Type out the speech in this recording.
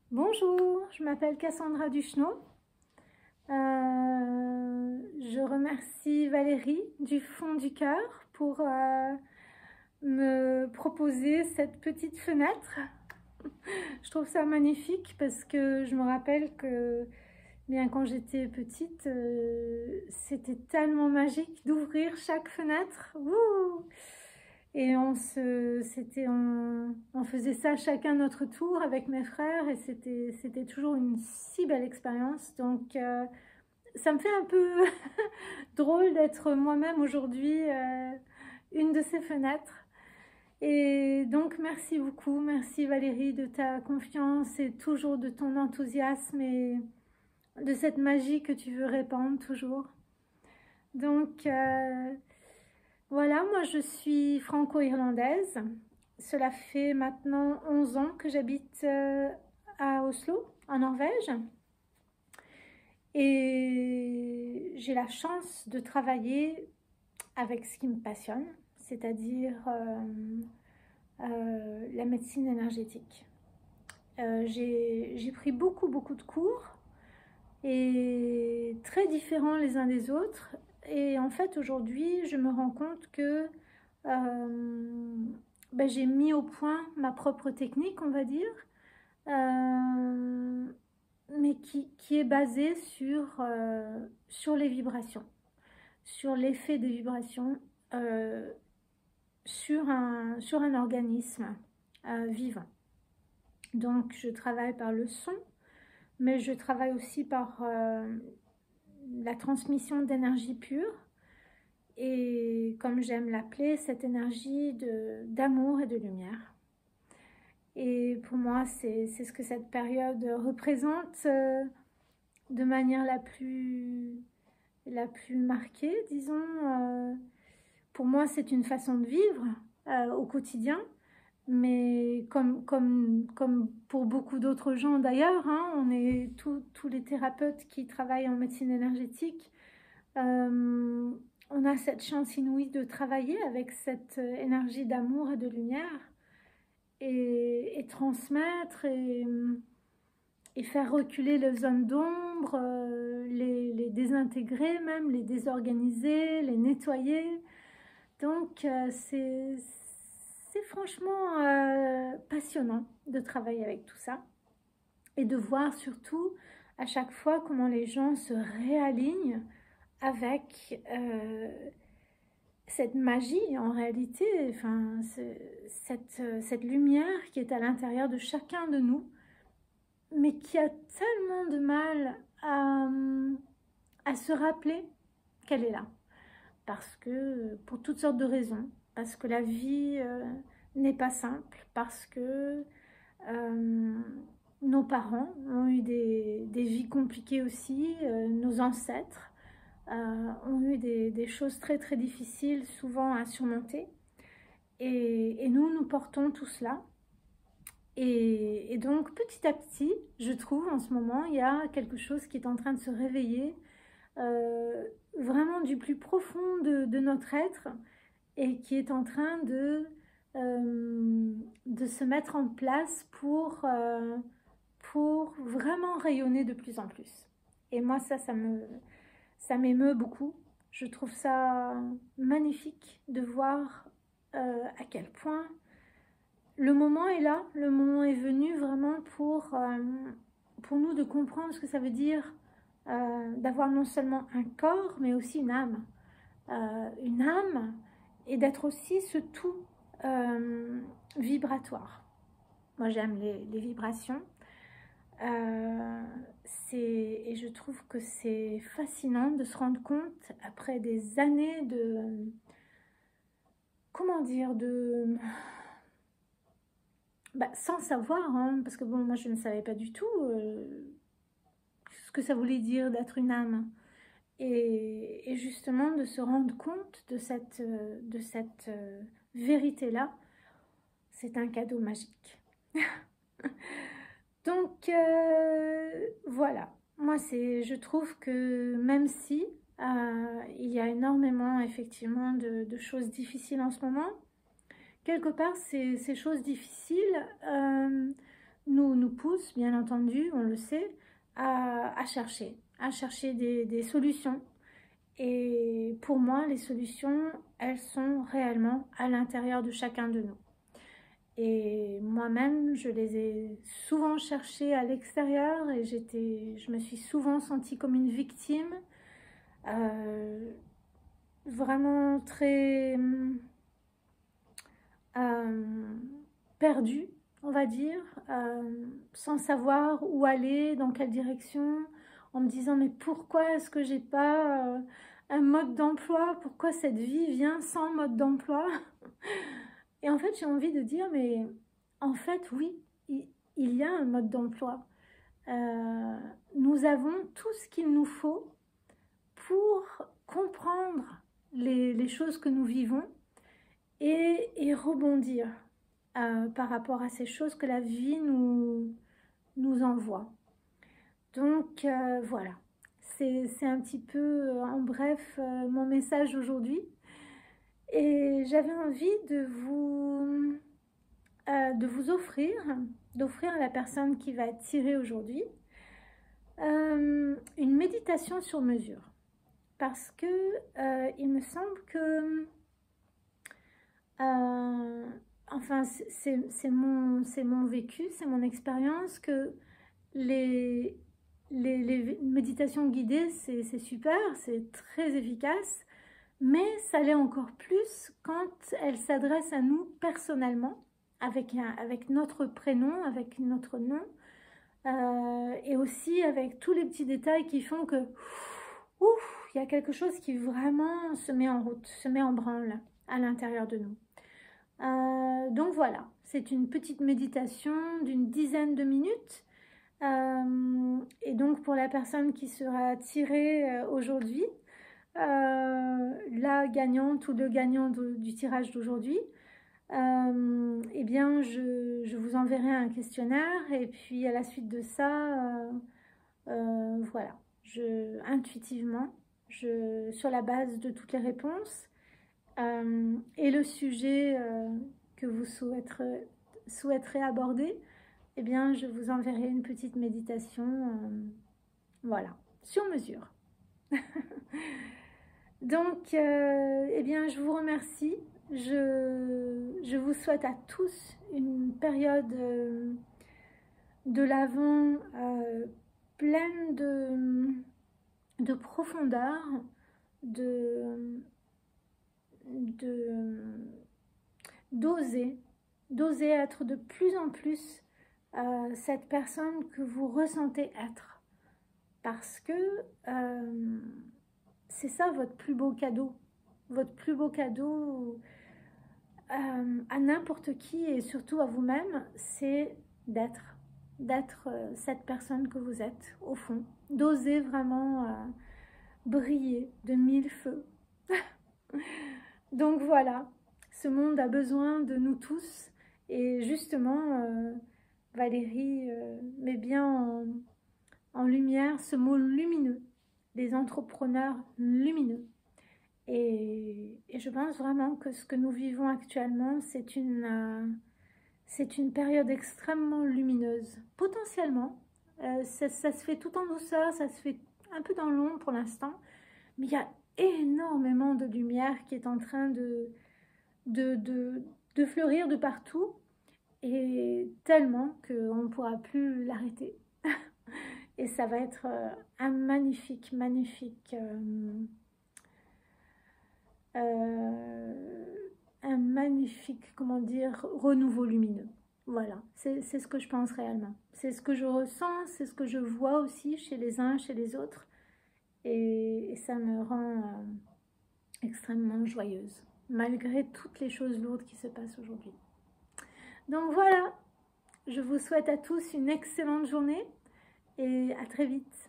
Bonjour, je m'appelle Cassandra Duchenot. Je remercie Valérie du fond du cœur pour me proposer cette petite fenêtre. Je trouve ça magnifique parce que je me rappelle que bien quand j'étais petite, c'était tellement magique d'ouvrir chaque fenêtre. Wouh! Et on faisait ça chacun notre tour avec mes frères et c'était toujours une si belle expérience. Donc ça me fait un peu drôle d'être moi-même aujourd'hui une de ces fenêtres. Et donc merci beaucoup, merci Valérie de ta confiance et toujours de ton enthousiasme et de cette magie que tu veux répandre toujours. Donc voilà, moi je suis franco-irlandaise. Cela fait maintenant 11 ans que j'habite à Oslo, en Norvège. Et j'ai la chance de travailler avec ce qui me passionne, c'est-à-dire la médecine énergétique. J'ai pris beaucoup de cours et très différents les uns des autres. Et en fait, aujourd'hui, je me rends compte que j'ai mis au point ma propre technique, on va dire, mais qui est basée sur les vibrations, sur l'effet des vibrations sur un organisme vivant. Donc, je travaille par le son, mais je travaille aussi par la transmission d'énergie pure et, comme j'aime l'appeler, cette énergie d'amour et de lumière. Et pour moi, c'est ce que cette période représente de manière la plus marquée, disons. Pour moi, c'est une façon de vivre au quotidien, mais comme pour beaucoup d'autres gens d'ailleurs, hein, on est tous les thérapeutes qui travaillent en médecine énergétique, on a cette chance inouïe de travailler avec cette énergie d'amour et de lumière et transmettre et faire reculer les zones d'ombre, les désintégrer même, les désorganiser, les nettoyer. Donc c'est franchement passionnant de travailler avec tout ça et de voir surtout à chaque fois comment les gens se réalignent avec cette magie en réalité, enfin, cette lumière qui est à l'intérieur de chacun de nous, mais qui a tellement de mal à se rappeler qu'elle est là. Parce que, pour toutes sortes de raisons, parce que la vie n'est pas simple, parce que nos parents ont eu des vies compliquées aussi, nos ancêtres ont eu des choses très difficiles, souvent à surmonter. Et nous portons tout cela. Et donc, petit à petit, je trouve, en ce moment, il y a quelque chose qui est en train de se réveiller, vraiment du plus profond de notre être, et qui est en train de se mettre en place pour vraiment rayonner de plus en plus. Et moi, ça m'émeut beaucoup. Je trouve ça magnifique de voir à quel point le moment est là, le moment est venu vraiment pour nous de comprendre ce que ça veut dire d'avoir non seulement un corps, mais aussi une âme. Une âme, et d'être aussi ce tout vibratoire. Moi, j'aime les vibrations. Et je trouve que c'est fascinant de se rendre compte, après des années de... Comment dire, sans savoir, hein, parce que bon, moi je ne savais pas du tout ce que ça voulait dire d'être une âme. Et justement de se rendre compte de cette vérité-là, c'est un cadeau magique. Donc voilà, moi je trouve que même si il y a énormément effectivement de choses difficiles en ce moment, quelque part ces choses difficiles nous poussent tous, bien entendu, on le sait, à chercher des solutions. Et pour moi, les solutions, elles sont réellement à l'intérieur de chacun de nous. Et moi-même, je les ai souvent cherchées à l'extérieur et je me suis souvent sentie comme une victime, vraiment très perdue, on va dire, sans savoir où aller, dans quelle direction, en me disant mais pourquoi est-ce que j'ai pas un mode d'emploi, pourquoi cette vie vient sans mode d'emploi? Et en fait j'ai envie de dire mais en fait oui, il y a un mode d'emploi. Nous avons tout ce qu'il nous faut pour comprendre les choses que nous vivons et rebondir par rapport à ces choses que la vie nous envoie. Donc voilà, c'est un petit peu en bref mon message aujourd'hui. Et j'avais envie de vous offrir à la personne qui va tirer aujourd'hui une méditation sur mesure. Parce que il me semble que enfin c'est mon vécu, c'est mon expérience que les méditations guidées c'est super, c'est très efficace, mais ça l'est encore plus quand elles s'adressent à nous personnellement, avec notre prénom, avec notre nom, et aussi avec tous les petits détails qui font que ouf, il y a quelque chose qui vraiment se met en route, se met en branle à l'intérieur de nous. Donc voilà, c'est une petite méditation d'une dizaine de minutes. Et donc pour la personne qui sera tirée aujourd'hui, la gagnante ou le gagnant du tirage d'aujourd'hui, eh bien je vous enverrai un questionnaire et puis à la suite de ça, voilà, intuitivement, sur la base de toutes les réponses et le sujet que vous souhaiterez aborder, eh bien je vous enverrai une petite méditation, voilà, sur mesure. Donc, eh bien, je vous remercie. Je vous souhaite à tous une période de l'Avent pleine de profondeur, d'oser être de plus en plus cette personne que vous ressentez être. Parce que c'est ça votre plus beau cadeau. Votre plus beau cadeau à n'importe qui et surtout à vous-même, c'est d'être cette personne que vous êtes au fond. D'oser vraiment briller de mille feux. Donc voilà, ce monde a besoin de nous tous. Et justement, Valérie met bien en lumière ce mot lumineux, les entrepreneurs lumineux. Et je pense vraiment que ce que nous vivons actuellement, c'est une période extrêmement lumineuse. Potentiellement, ça se fait tout en douceur, ça se fait un peu dans l'ombre pour l'instant, mais il y a énormément de lumière qui est en train de fleurir de partout, et tellement qu'on ne pourra plus l'arrêter. Et ça va être un magnifique comment dire, renouveau lumineux. Voilà, c'est ce que je pense réellement. C'est ce que je ressens, c'est ce que je vois aussi chez les uns, chez les autres. Et ça me rend extrêmement joyeuse, malgré toutes les choses lourdes qui se passent aujourd'hui. Donc voilà, je vous souhaite à tous une excellente journée et à très vite.